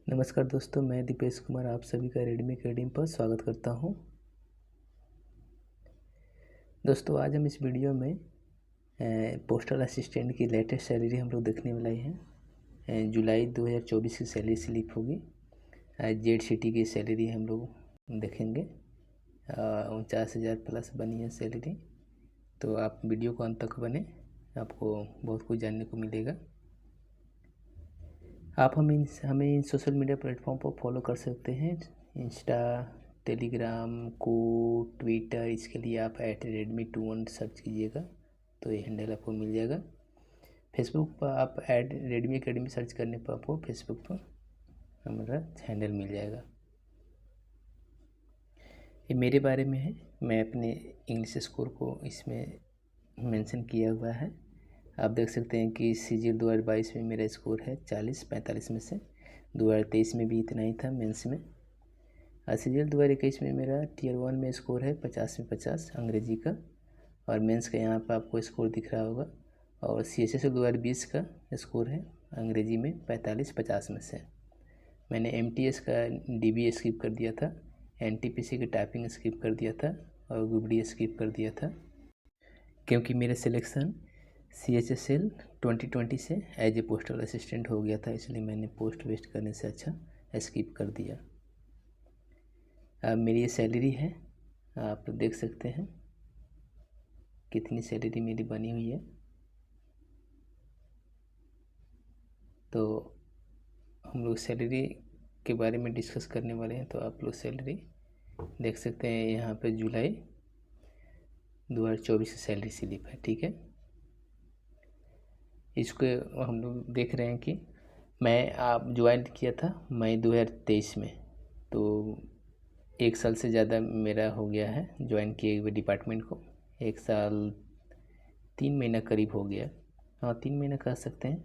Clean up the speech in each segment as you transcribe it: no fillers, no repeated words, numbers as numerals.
नमस्कार दोस्तों, मैं दीपेश कुमार आप सभी का रेडमी अकेडमी पर स्वागत करता हूं। दोस्तों, आज हम इस वीडियो में पोस्टल असिस्टेंट की लेटेस्ट सैलरी हम लोग देखने वाले हैं। जुलाई 2024 की सैलरी स्लिप होगी। जेड सिटी की सैलरी हम लोग देखेंगे। 49,000 प्लस बनी है सैलरी। तो आप वीडियो को अंत तक बने, आपको बहुत कुछ जानने को मिलेगा। आप हमें इन सोशल मीडिया प्लेटफॉर्म पर फॉलो कर सकते हैं। इंस्टा, टेलीग्राम, को ट्विटर, इसके लिए आप @redmi21 सर्च कीजिएगा तो ये हैंडल आपको मिल जाएगा। फेसबुक पर आप @redmi अकेडमी सर्च करने पर आपको फेसबुक पर हमारा हैंडल मिल जाएगा। ये मेरे बारे में है, मैं अपने इंग्लिश स्कोर को इसमें मेंशन किया हुआ है। आप देख सकते हैं कि CGL 2022 में मेरा स्कोर है 40-45 में से। 2023 में भी इतना ही था मेंस में। और CGL 2021 में मेरा Tier 1 में स्कोर है 50 में 50 अंग्रेजी का, और मेंस का यहाँ पर आपको स्कोर दिख रहा होगा। और CHSL 2020 का स्कोर है अंग्रेजी में 45-50 में से। मैंने MTS का DB स्किप कर दिया था, NTPC की टाइपिंग स्किप कर दिया था और GUBD स्किप कर दिया था, क्योंकि मेरा सिलेक्शन CHSL 2020 से एज ए पोस्टल असिस्टेंट हो गया था, इसलिए मैंने पोस्ट वेस्ट करने से अच्छा स्किप कर दिया। अब मेरी ये सैलरी है, आप देख सकते हैं कितनी सैलरी मेरी बनी हुई है। तो हम लोग सैलरी के बारे में डिस्कस करने वाले हैं। तो आप लोग सैलरी देख सकते हैं, यहाँ पे जुलाई 2024 की सैलरी स्लिप है, ठीक है। इसको हम लोग देख रहे हैं कि मैं आप ज्वाइन किया था मई 2023 में, तो 1 साल से ज़्यादा मेरा हो गया है ज्वाइन किए हुए डिपार्टमेंट को। 1 साल 3 महीना करीब हो गया, हाँ 3 महीना कह सकते हैं।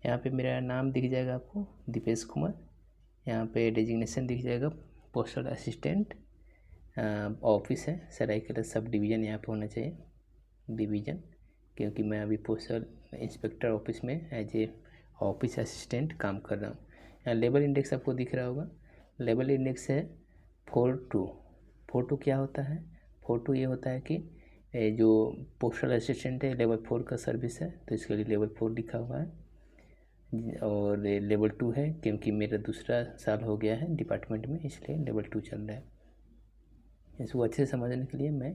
यहाँ पे मेरा नाम दिख जाएगा आपको, दीपेश कुमार। यहाँ पे डेजिग्नेशन दिख जाएगा पोस्टल असिस्टेंट। ऑफिस है सरायकेला सब डिवीज़न, यहाँ पे होना चाहिए डिवीज़न, क्योंकि मैं अभी पोस्टल इंस्पेक्टर ऑफिस में एज ए ऑफिस असिस्टेंट काम कर रहा हूँ। यहाँ लेवल इंडेक्स आपको दिख रहा होगा, लेवल इंडेक्स है 4.2। 4.2 क्या होता है? 4.2 ये होता है कि जो पोस्टल असिस्टेंट है लेवल 4 का सर्विस है, तो इसके लिए लेवल 4 लिखा हुआ है। और लेवल 2 है क्योंकि मेरा दूसरा साल हो गया है डिपार्टमेंट में, इसलिए लेवल 2 चल रहा है। इसको अच्छे से समझने के लिए मैं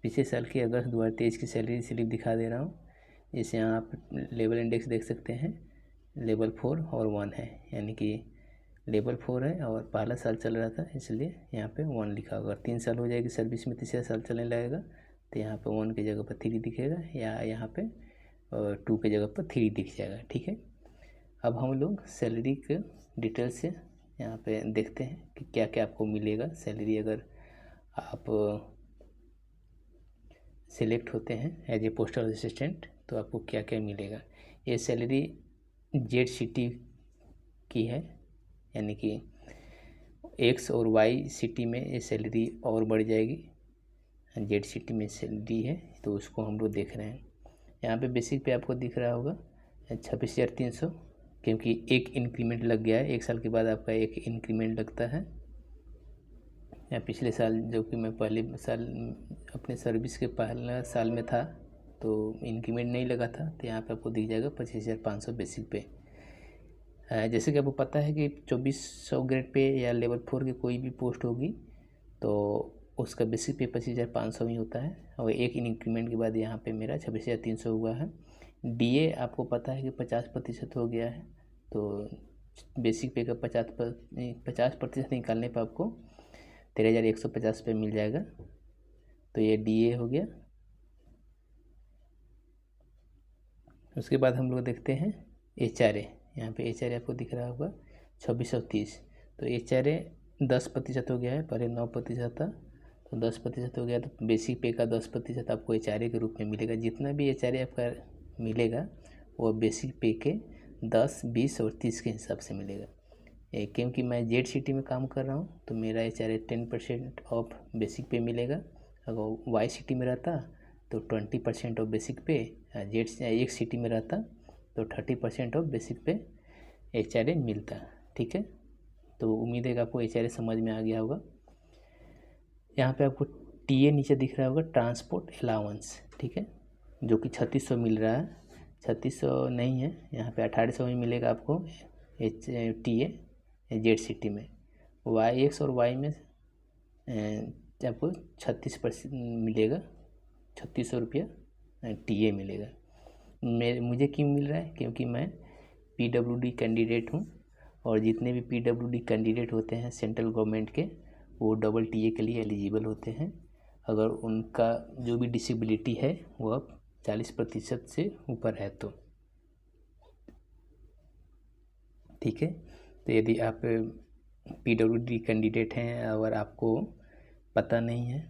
पिछले साल की अगस्त 2023 की सैलरी स्लिप दिखा दे रहा हूँ। जैसे यहाँ आप लेवल इंडेक्स देख सकते हैं, लेवल 4 और 1 है, यानी कि लेवल 4 है और पहला साल चल रहा था, इसलिए यहाँ पे 1 लिखा होगा। 3 साल हो जाएगी सर्विस में, तीसरा साल चलने लगेगा तो यहाँ पे 1 की जगह पर 3 दिखेगा, या यहाँ पे 2 की जगह पर 3 दिख जाएगा, ठीक है। अब हम लोग सैलरी के डिटेल से यहाँ पे देखते हैं कि क्या क्या आपको मिलेगा सैलरी अगर आप सिलेक्ट होते हैं एज ए पोस्टल असिस्टेंट, तो आपको क्या क्या मिलेगा। ये सैलरी जेड सिटी की है, यानी कि X और Y सिटी में ये सैलरी और बढ़ जाएगी। जेड सिटी में सैलरी है तो उसको हम लोग देख रहे हैं। यहाँ पे बेसिक पे आपको दिख रहा होगा 26,300, क्योंकि एक इंक्रीमेंट लग गया है। 1 साल के बाद आपका एक इंक्रीमेंट लगता है। या पिछले साल जो कि मैं पहले साल अपने सर्विस के पहला साल में था तो इंक्रीमेंट नहीं लगा था, तो यहाँ पे आपको दिख जाएगा 25,500 बेसिक पे। जैसे कि आपको पता है कि 2400 ग्रेड पे या लेवल 4 की कोई भी पोस्ट होगी तो उसका बेसिक पे 25,500 ही होता है, और एक इंक्रीमेंट के बाद यहाँ पे मेरा 26,300 हुआ है। DA आपको पता है कि 50% हो गया है, तो बेसिक पे का 50% निकालने पर आपको 13,150 पे मिल जाएगा। तो ये DA हो गया। उसके बाद हम लोग देखते हैं HRA। यहाँ पे HRA आपको दिख रहा होगा 2630। तो HRA 10% हो गया है, पहले 9% था, तो 10% हो गया। तो बेसिक पे का 10% आपको HRA के रूप में मिलेगा। जितना भी HRA आपका मिलेगा वो बेसिक पे के 10, 20 और 30 के हिसाब से मिलेगा। क्योंकि मैं जेड सिटी में काम कर रहा हूँ तो मेरा HRA 10% ऑफ बेसिक पे मिलेगा। अगर वाई सिटी में रहता तो 20% ऑफ बेसिक पे, जेड एक सिटी में रहता तो 30% ऑफ बेसिक पे HRA मिलता। ठीक है। तो उम्मीद है कि आपको HRA समझ में आ गया होगा। यहाँ पे आपको TA नीचे दिख रहा होगा, ट्रांसपोर्ट अलाउंस, ठीक है, जो कि 3600 मिल रहा है। 3600 नहीं है, यहाँ पे 1800 में मिलेगा आपको TA ZCT में। YX और Y में आपको 36% मिलेगा, 3600 रुपया TA मिलेगा। मुझे क्यों मिल रहा है? क्योंकि मैं PWD कैंडिडेट हूँ, और जितने भी PWD कैंडिडेट होते हैं सेंट्रल गवर्नमेंट के, वो TA के लिए एलिजिबल होते हैं, अगर उनका जो भी डिसेबिलिटी है वह 40% से ऊपर है तो, ठीक है। तो यदि आप PWD कैंडिडेट हैं, अगर आपको पता नहीं है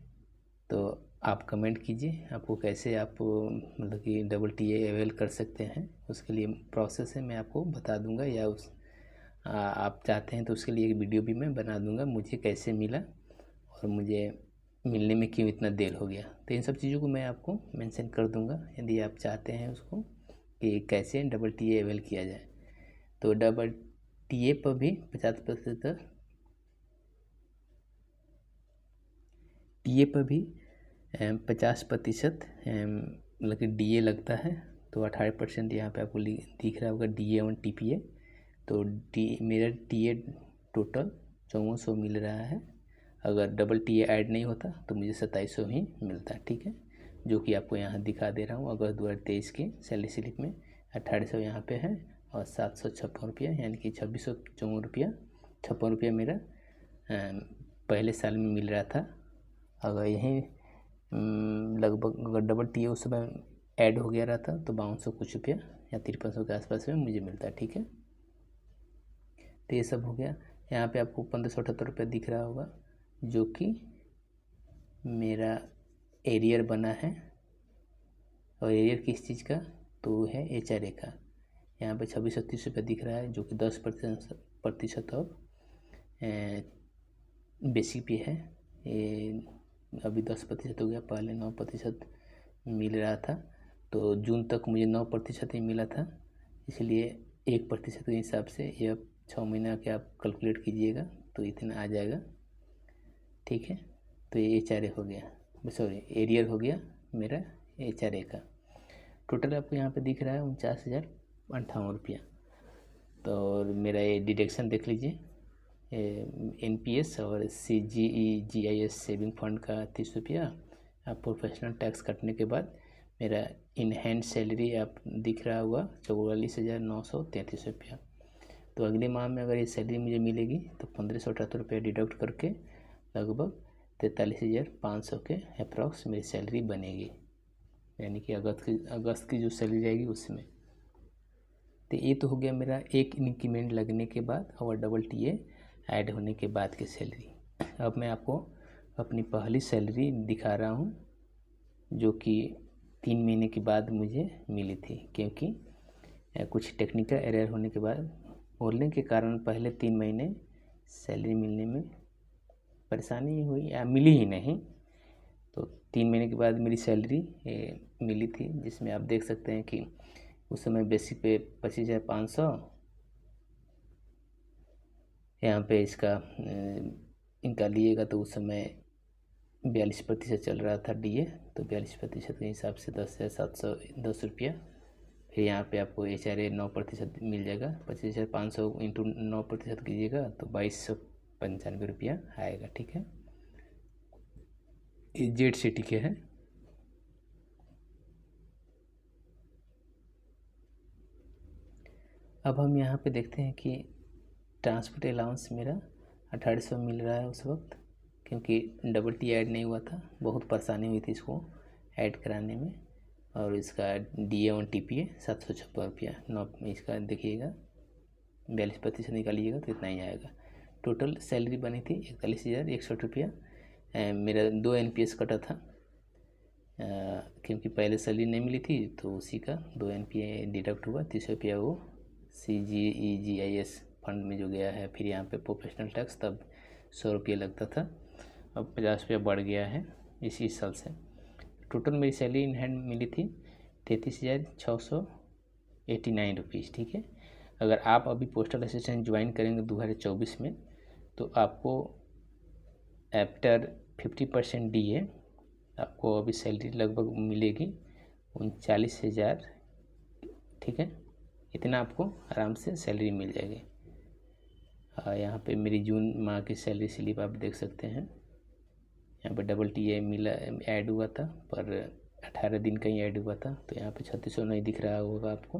तो आप कमेंट कीजिए, आपको कैसे आप मतलब कि TA अवेल कर सकते हैं, उसके लिए प्रोसेस है, मैं आपको बता दूंगा, या आप चाहते हैं तो उसके लिए एक वीडियो भी मैं बना दूंगा, मुझे कैसे मिला और मुझे मिलने में क्यों इतना देर हो गया। तो इन सब चीज़ों को मैं आपको मेंशन कर दूंगा, यदि आप चाहते हैं उसको कि कैसे TA अवेल किया जाए। तो TA पर भी 50% TA पर भी 50% मतलब कि DA लगता है, तो 18% यहाँ पे आपको दिख रहा होगा DA और TPA। तो मेरा TA टोटल 5400 मिल रहा है, अगर TA ऐड नहीं होता तो मुझे 2700 ही मिलता, ठीक है, जो कि आपको यहाँ दिखा दे रहा हूँ। अगस्त 2023 की सैलरी स्लिप में 1800 यहाँ पे है, और 756 रुपया, यानी कि 2654 रुपया 56 रुपया मेरा पहले साल में मिल रहा था। अगर यहीं लगभग अगर TA उस समय ऐड हो गया रहता तो 5200 कुछ रुपया या 5300 के आसपास में मुझे मिलता, ठीक है। तो ये सब हो गया। यहाँ पे आपको 1578 रुपया दिख रहा होगा, जो कि मेरा एरियर बना है, और एरियर किस चीज़ का? तो है HRA का। यहाँ पे 2630 रुपया दिख रहा है, जो कि 10% ऑफ बेसिक पे है। ये अभी 10% हो गया, पहले 9% मिल रहा था, तो जून तक मुझे 9% ही मिला था, इसलिए 1% के हिसाब से यह 6 महीना के आप कैलकुलेट कीजिएगा तो इतना आ जाएगा, ठीक है। तो ये HRA हो गया, सॉरी एरियर हो गया मेरा HRA का। टोटल आपको यहाँ पे दिख रहा है 49,058 रुपया। तो और मेरा ये डिडक्शन देख लीजिए, NPS और CGE-GIS सेविंग फंड का 30 रुपया, आप प्रोफेशनल टैक्स कटने के बाद मेरा इन हैंड सैलरी आप दिख रहा होगा 44,933 रुपया। तो अगले माह में अगर ये सैलरी मुझे मिलेगी तो 1578 रुपया डिडक्ट करके लगभग 43,500 के अप्रॉक्स मेरी सैलरी बनेगी, यानी कि अगस्त की जो सैलरी जाएगी उसमें। तो ये तो हो गया मेरा एक इंक्रीमेंट लगने के बाद और TA ऐड होने के बाद की सैलरी। अब मैं आपको अपनी पहली सैलरी दिखा रहा हूँ, जो कि 3 महीने के बाद मुझे मिली थी, क्योंकि कुछ टेक्निकल एरर होने के बाद बोलने के कारण पहले 3 महीने सैलरी मिलने में परेशानी हुई या मिली ही नहीं। तो 3 महीने के बाद मेरी सैलरी मिली थी, जिसमें आप देख सकते हैं कि उस समय बेसिक पे 25,500, यहाँ पे इसका इनका लिएगा तो उस समय 42% चल रहा था DA, तो 42% के हिसाब से 10,710 रुपया। फिर यहाँ पे आपको HRA 9% मिल जाएगा, 25,500 इंटू 9% कीजिएगा तो 2295 रुपया आएगा, ठीक है। ये ZCT के है। अब हम यहाँ पे देखते हैं कि ट्रांसपोर्ट अलाउंस मेरा 1800 मिल रहा है उस वक्त, क्योंकि TA ऐड नहीं हुआ था, बहुत परेशानी हुई थी इसको ऐड कराने में। और इसका DA और TPA 756 रुपया, 9 इसका देखिएगा 42% निकालिएगा तो इतना ही आएगा। टोटल सैलरी बनी थी 41,160 रुपया। मेरा 2 NPS कटा था, क्योंकि पहले सैलरी नहीं मिली थी, तो उसी का 2 NPA डिडक्ट हुआ, 30 रुपया वो CGE-GIS फंड में जो गया है। फिर यहाँ पे प्रोफेशनल टैक्स तब 100 रुपये लगता था, अब 50 रुपया बढ़ गया है इसी साल से। टोटल मेरी सैलरी इन हैंड मिली थी 33,689 रुपीज़, ठीक है। अगर आप अभी पोस्टल असिस्टेंट ज्वाइन करेंगे 2024 में तो आपको आफ्टर 50% DA आपको अभी सैलरी लगभग मिलेगी 39,000, ठीक है। इतना आपको आराम से सैलरी मिल जाएगी। यहाँ पे मेरी जून माह की सैलरी स्लिप आप देख सकते हैं। यहाँ पर WTA मिला, ऐड हुआ था, पर 18 दिन का ही ऐड हुआ था, तो यहाँ पे 3600 नहीं दिख रहा होगा आपको।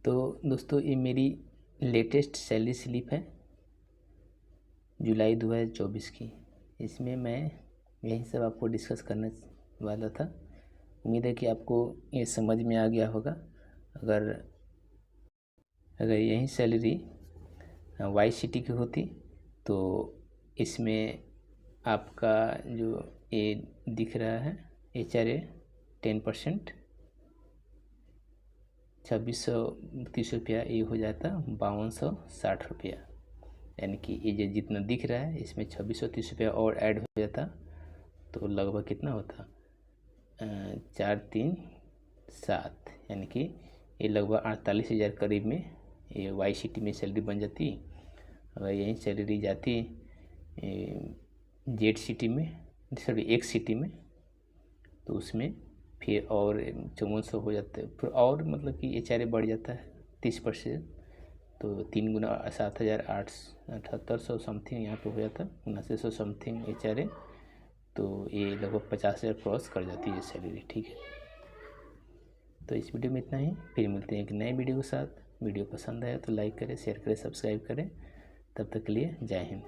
तो दोस्तों ये मेरी लेटेस्ट सैलरी स्लिप है जुलाई 2024 की। इसमें मैं यही सब आपको डिस्कस करने वाला था। उम्मीद है कि आपको ये समझ में आ गया होगा। अगर यही सैलरी YCT की होती तो इसमें आपका जो ये दिख रहा है HRA 10% 2630 रुपया, ये हो जाता 5260 रुपया। यानी कि ये जो जितना दिख रहा है इसमें 2630 रुपया और ऐड हो जाता तो लगभग कितना होता 437, यानी कि ये लगभग 48,000 करीब में ये YCT में सैलरी बन जाती। अगर यही सैलरी जाती ZCT में, सॉरी XCT में, तो उसमें फिर और 5400 हो जाता है, फिर और मतलब कि HRA बढ़ जाता है 30%, तो 3 गुना 7,878 समथिंग यहाँ पे हो जाता है, 7900 समथिंग HRA, तो ये लगभग 50,000 क्रॉस कर जाती है सैलरी, ठीक है। तो इस वीडियो में इतना ही, फिर मिलते हैं एक नए वीडियो के साथ। वीडियो पसंद आया तो लाइक करें, शेयर करें, सब्सक्राइब करें। तब तक के लिए जय हिंद।